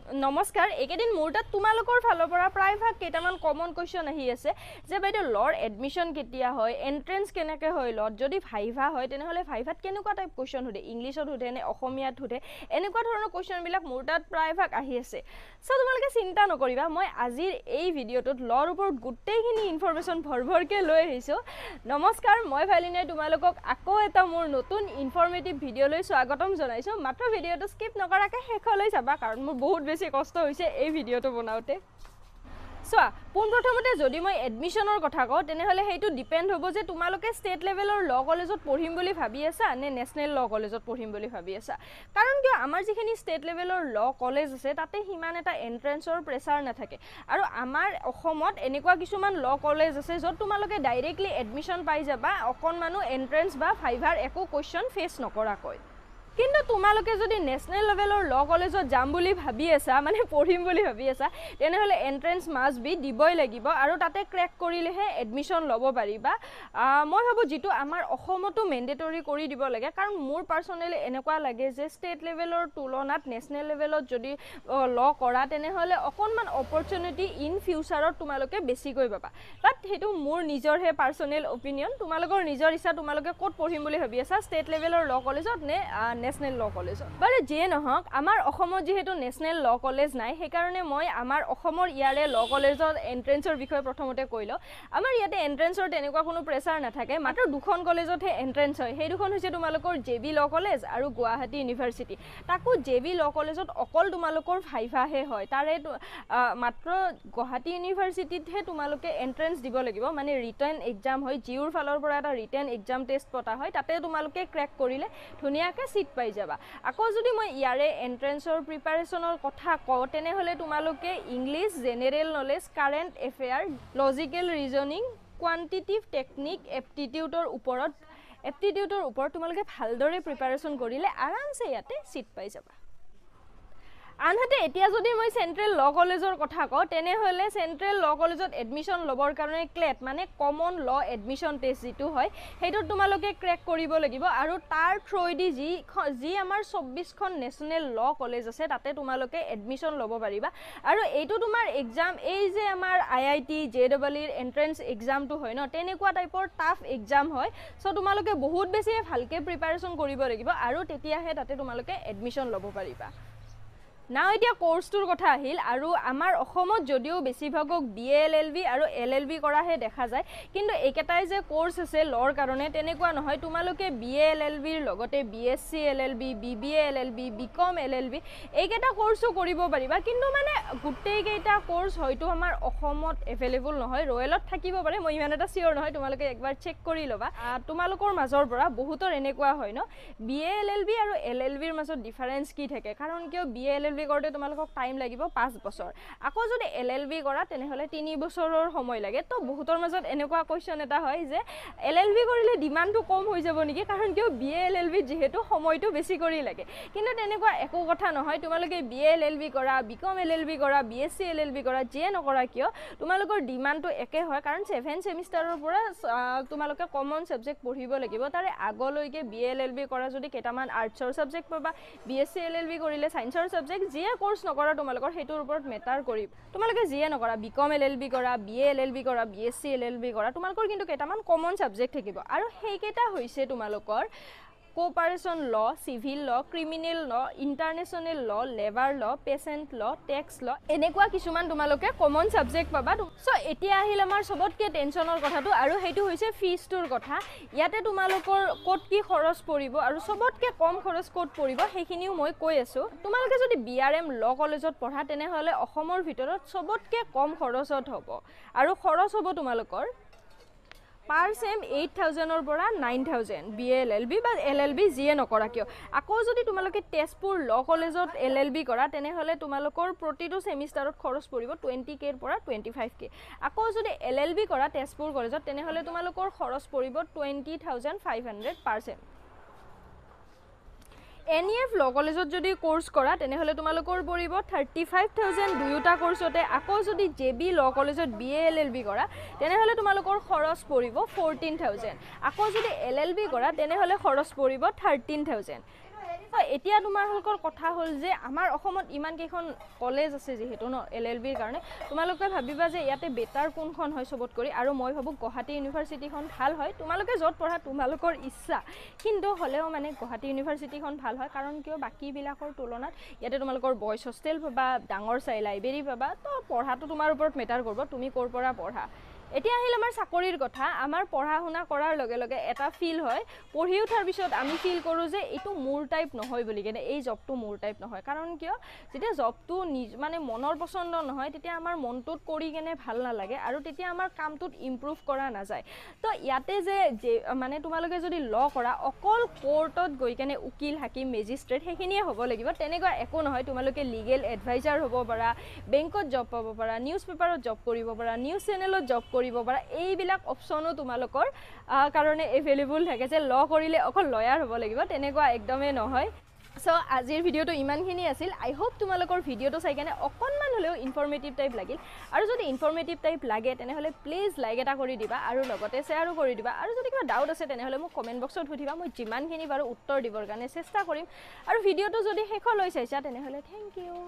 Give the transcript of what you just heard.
নমস্কাৰ একেদিন মোৰ তাত তোমালোকৰ ফালৰ পৰা প্ৰায়ভাগ কেইটামান কমন কোৱেশ্চন আহি আছে যে বাইদেউ লৰ এডমিশন কেতিয়া হয় এন্ট্ৰেন্স কেনেকৈ হয় লত যদি ভাইভা হয় তেনেহলে ভাইভাত কেনেকুৱা টাইপ কোৱেশ্চন সোধে ইংলিছত সোধে নে অসমীয়াত সোধে এনেকুৱা ধৰণৰ কোৱেশ্চন বিলাক মোৰ তাত প্ৰায়ভাগ আহি আছে সো তোমালোকে চিন্তা নকৰিবা মই আজিৰ এই ভিডিঅ'টোত লৰ ওপৰত গোটেইখিনি ইনফৰমেশ্যন ভৰভৰকৈ লৈ আহিছোঁ নমস্কাৰ মই ভালিনে তোমালোকক আকৌ এটা মোৰ নতুন ইনফৰমেটিভ ভিডিঅ'লৈ স্বাগতম জনাইছোঁ মাত্ৰ ভিডিঅ'টো স্কিপ নকৰাকৈ শেষলৈ চাবা কাৰণ মোৰ বহুত বেছি কষ্ট হৈছে এই ভিডিঅ'টো বনাওঁতে সো পোনপ্ৰথমতে যদি মই এডমিশনৰ কথা কওঁ তেনেহলে সেইটো ডিপেন্ড হ'ব যে তোমালোকে ষ্টেট লেভেলৰ ল কলেজত পঢ়িম বুলি ভাবি আছা নে নেশনেল ল কলেজত পঢ়িম বুলি ভাবি আছা কাৰণ কিয় আমাৰ যিখিনি ষ্টেট লেভেলৰ ল কলেজ আছে তাতে হিমান এটা এন্ট্ৰেন্সৰ প্ৰেছাৰ নাথাকে আৰু আমাৰ অসমত এনেকুৱা কিছুমান ল কলেজ আছে য'ত তোমালোকে ডাইৰেক্টলি এডমিশন পাই যাবা অকণমানো এন্ট্ৰেন্স বা ভাইভাৰ একো কোৱেশ্চন ফেচ নকৰাকৈ কিন্তু তোমালোকে যদি নেশনেল লেভেলৰ ল কলেজত যাম বুলি ভাবি আছা মানে পঢ়িম বুলি ভাবি আছা তেনেহলে এন্ট্ৰেন্স মাস্ট বি দিবই লাগিব আৰু তাতে ক্ৰেক কৰিলেহে এডমিশন ল'ব পাৰিবা মই ভাবো যেটো আমাৰ অসমতো মেন্ডেটৰি কৰি দিব লাগে কাৰণ মোৰ পাৰ্সনেলি এনেকুৱা লাগে যে ষ্টেট লেভেলৰ তুলনাত নেশনেল লেভেলত যদি ল কৰা তেনেহলে অকণমান অপৰচুনিটি ইন ফিউচাৰত তোমালোকে বেছিকৈ পাবা বাট হেতু মোৰ নিজৰহে পাৰ্সনেল অপিনিয়ন তোমালোকৰ নিজৰ ইচ্ছা তোমালোকে ক'ত পঢ়িম বুলি ভাবি আছা ষ্টেট লেভেলৰ ল কলেজত নে নেশনেল ল কলেজত বাৰু যিয়ে নহওক আমাৰ অসমত যেহেতু নেশনেল ল কলেজ নাই সেইকাৰণে মই আমাৰ অসমৰ ইয়াৰে ল কলেজৰ এন্ট্ৰেন্সৰ বিষয়ে প্ৰথমতে কৈলো আমাৰ ইয়াতে এন্ট্ৰেন্সৰ তেনেকুৱা কোনো প্ৰেছাৰ নাথাকে মাত্ৰ দুখন কলেজতহে এন্ট্ৰেন্স হয় সেই দুখন হৈছে তোমালোকৰ জেবি ল কলেজ আৰু গুৱাহাটী ইউনিভাৰ্চিটি তাকো জেবি ল কলেজত অকল তোমালোকৰ ভাইভাহে হয় তাৰে মাত্ৰ গুৱাহাটী ইউনিভাৰ্চিটিতহে তোমালোকে এন্ট্ৰেন্স দিব লাগিব মানে ৰিটেন এক্সাম হয় জিউৰ ফালৰ পৰা এটা ৰিটেন এক্সাম টেষ্ট পতা হয় তাতে তোমালোকে ক্ৰেক কৰিলে ধুনীয়াকৈ সিট পাই যাবা আকৌ যদি মই ইয়াৰে এন্ট্ৰেন্সৰ প্ৰিপাৰেচনৰ কথা কওঁ তেনেহলে তোমালোকে English general knowledge current affair logical reasoning quantitative technique এপ্টিটিউডৰ ওপৰত তোমালোকে ভালদৰে প্ৰিপাৰেচন কৰিলে আৰামছে ইয়াতে সিট পাই যাবা আনহাতে এতিয়া যদি মই সেন্ট্ৰেল ল কলেজৰ কথা কওঁ তেনেহলে সেন্ট্ৰেল ল কলেজত এডমিশন লবৰ কাৰণে ক্লেট মানে কমন ল এডমিশন টেষ্ট যেটো হয় হেতু তোমালোকে ক্ৰেক কৰিব লাগিব আৰু তাৰ থ্ৰুদি যি আমাৰ 24খন নেশনেল ল কলেজ আছে তাতে তোমালোকে এডমিশন ল'ব পাৰিবা আৰু এইটো তোমাৰ এক্সাম এই যে আমাৰ আইআইটি জেডব্লিউৰ এন্ট্ৰেন্স এক্সামটো হয় ন তেনেকুৱা টাইপৰ টাফ এক্সাম হয় সো তোমালোকে বহুত বেছি ভালকে প্ৰিপাৰেচন কৰিব লাগিব আৰু তেতিয়াহে তাতে তোমালোকে এডমিশন ল'ব পাৰিবা নাও এতিয়া কোৰ্সটোৰ কথা আহিল আৰু আমাৰ অসমত যদিও বেছিভাগক বিএ এলএলবি আৰু এলএলবি কৰাহে দেখা যায় কিন্তু একেটাই যে কোৰ্স আছে লৰ কাৰণে তেনেকুৱা নহয় তোমালোকে বিএ এলএলবিৰ লগতে BSc LLB BBA LLB BCom LLB এইকেইটা কোৰ্সও কৰিব পাৰিবা কিন্তু মানে গোটেই কেইটা কোৰ্স হয়তো আমাৰ অসমত এভেইলেবল নহয় ৰয়েলত থাকিব পাৰে মই ইমান এটা সিওৰ নহয় তোমালোকে একবাৰ চেক কৰি লবা তোমালোকৰ মাজৰ পৰা বহুতৰ এনেকুৱা হয় ন বিএ এলএলবি আৰু এলএলবিৰ মাজত ডিফাৰেন্স কি থাকে কাৰণ কিয় বিএ এলএলবি কৰতে তোমালোকক টাইম লাগিব 5 বছৰ আকৌ যদি এলএলবি কৰা তেনেহলে 3 বছৰৰ সময় লাগে তো বহুতৰ মাজত এনেকুৱা কোৱেশ্চন এটা হয় যে এলএলবি কৰিলে ডিমান্ডটো কম হৈ যাব নেকি কাৰণ কিয় বিএ এলএলবি যেহেতু সময়টো বেছি কৰি লাগে কিন্তু তেনেকুৱা একো কথা নহয় তোমালোকে বিএ এলএলবি কৰা বিকম এলএলবি কৰা বিএসসি এলএলবি কৰা যে নকৰা কিয় তোমালোকৰ ডিমান্ডটো একে হয় কাৰণ 7 সেমিষ্টাৰৰ পৰা তোমালোকে কমন সাবজেক্ট পঢ়িব লাগিব তাৰে আগলৈকে বিএ এলএলবি কৰা যদি কেইটামান আৰ্টছৰ সাবজেক্ট পাবা বিএসসি এলএলবি কৰিলে সায়েন্সৰ সাবজেক্ট যিয়ে কোৰ্স নকৰা তোমালোকৰ হেতুৰ ওপৰত মেটাৰ কৰিব তোমালোকে যিয়ে নকৰা বিকম এলএলবি কৰা বিএ এলএলবি কৰা বিএসসি এলএলবি কৰা তোমালোকৰ কিন্তু কেইটামান কমন সাবজেক্ট থাকিব আৰু হেইকেটা হৈছে তোমালোকৰ কোপাৰেশন ল সিভিল ল ক্ৰিমিনেল ল ইন্টাৰনেশনাল ল লেবাৰ ল পেশেন্ট ল ট্যাক্স ল এনেকুৱা কিছুমান তোমালোকে কমন সাবজেক্ট পাবা সো এতিয়া আহিল আমাৰ সবতকে টেনচনৰ কথাটো আৰু হেতু হৈছে ফিজটোৰ কথা ইয়াতে তোমালোকৰ কোট কি খৰচ পৰিব আৰু সবতকে কম খৰচ কোট পৰিব সেইখিনিও মই কৈ আছো তোমালোকে যদি বিআৰএম ল কলেজত পঢ়া তেনেহলে অসমৰ ভিতৰত সবতকে কম খৰচত হ'ব আৰু খৰচ হ'ব তোমালোকৰ পাৰ সেম 8000 ৰ পৰা 9000 বিএ এলএলবি বা এলএলবি যিয়ে নকৰা কিয় আকৌ যদি তোমালোকে তেজপুৰ ল কলেজত এলএলবি কৰা তেনেহলে তোমালোকৰ প্ৰতিটো সেমিষ্টাৰত খৰচ পৰিব 20k ৰ পৰা 25k আকৌ যদি এলএলবি কৰা তেজপুৰ কলেজত তেনেহলে তোমালোকৰ খৰচ পৰিব 20500%। NEF ল কলেজত যদি কোৰ্স কৰা তেনেহলে তোমালোকৰ পৰিব 35000 দুয়োটা কোৰ্সতে আকৌ যদি জেবি ল কলেজত বিএ এলএলবি কৰা তেনেহলে তোমালোকৰ খৰচ পৰিব 14000 আকৌ যদি এলএলবি কৰা তেনেহলে খৰচ পৰিব 13000 তো এতিয়া তোমালোকৰ কথা হ'ল যে আমাৰ অসমত ইমান কেইখন কলেজ আছে যেহেতু ন LLBৰ কাৰণে তোমালোকে ভাবিবা যে ইয়াতে বেটাৰ কোনখন হয় সবত কৰি আৰু মই ভাবো গুৱাহাটী ইউনিভাৰ্চিটিখন ভাল হয় তোমালোকে য'ত পঢ়া তোমালোকৰ ইচ্ছা কিন্তু হলেও মানে গুৱাহাটী ইউনিভাৰ্চিটিখন ভাল হয় কাৰণ কিয় বাকি বিলাকৰ তুলনাত ইয়াতে তোমালোকৰ বয়জ হোষ্টেল পাবা ডাঙৰ চাই লাইব্ৰেৰী পাবা তো পঢ়াটো তোমাৰ ওপৰত মেটাৰ কৰিব তুমি ক'ৰ পৰা পঢ়া এতিয়া আহিল আমাৰ চাকৰিৰ কথা আমাৰ পঢ়া শুনা কৰাৰ লগে লগে এটা ফিল হয় পঢ়ি উঠাৰ পিছত আমি ফিল কৰো যে এটো মোৰ টাইপ নহয় বুলি কেনে এই জবটো মোৰ টাইপ নহয় কাৰণ কিয় যেতিয়া জবটো মানে মনৰ পছন্দ নহয় তেতিয়া আমাৰ মনটোত কৰি কেনে ভাল নালাগে আৰু তেতিয়া আমাৰ কামটোত ইমপ্ৰুভ কৰা নাযায় তো ইয়াতে যে মানে তোমালোকে যদি ল কৰা অকল কোৰ্টত গৈ কেনে উকিল হাকিম মেজিষ্ট্ৰেট সেইখিনিয়ে হ'ব লাগিব তেনেকুৱা একো নহয় তোমালোকে লিগেল এডভাইজাৰ হ'ব পাৰা বেংকত জব পাব পাৰা নিউজ পেপাৰত জব কৰিব পাৰা নিউজ চেনেলত জব কৰিব পাৰা এইবিলাক অপচনো তোমালোকৰ কাৰণে এভেইলেবল থাকে যে ল কৰিলে অকল লয়াৰ হ'ব লাগিব তেনেকুৱা একদমে নহয় সো আজিৰ ভিডিওটো ইমানখিনি আছিল আই হোপ তোমালোকৰ ভিডিওটো চাই কেনে অকণমান হ'লেও ইনফৰ্মেটিভ টাইপ লাগিল আৰু যদি ইনফৰ্মেটিভ টাইপ লাগে তেনেহ'লে প্লিজ লাইক এটা কৰি দিবা আৰু লগতে শ্বেয়াৰো কৰি দিবা আৰু যদি কিবা ডাউট আছে তেনেহ'লে মোক কমেণ্ট বক্সত সুধিবা মই যিমানখিনি বাৰু উত্তৰ দিবৰ কাৰণে চেষ্টা কৰিম আৰু ভিডিওটো যদি শেষলৈ চাইছা তেনেহ'লে থেংক ইউ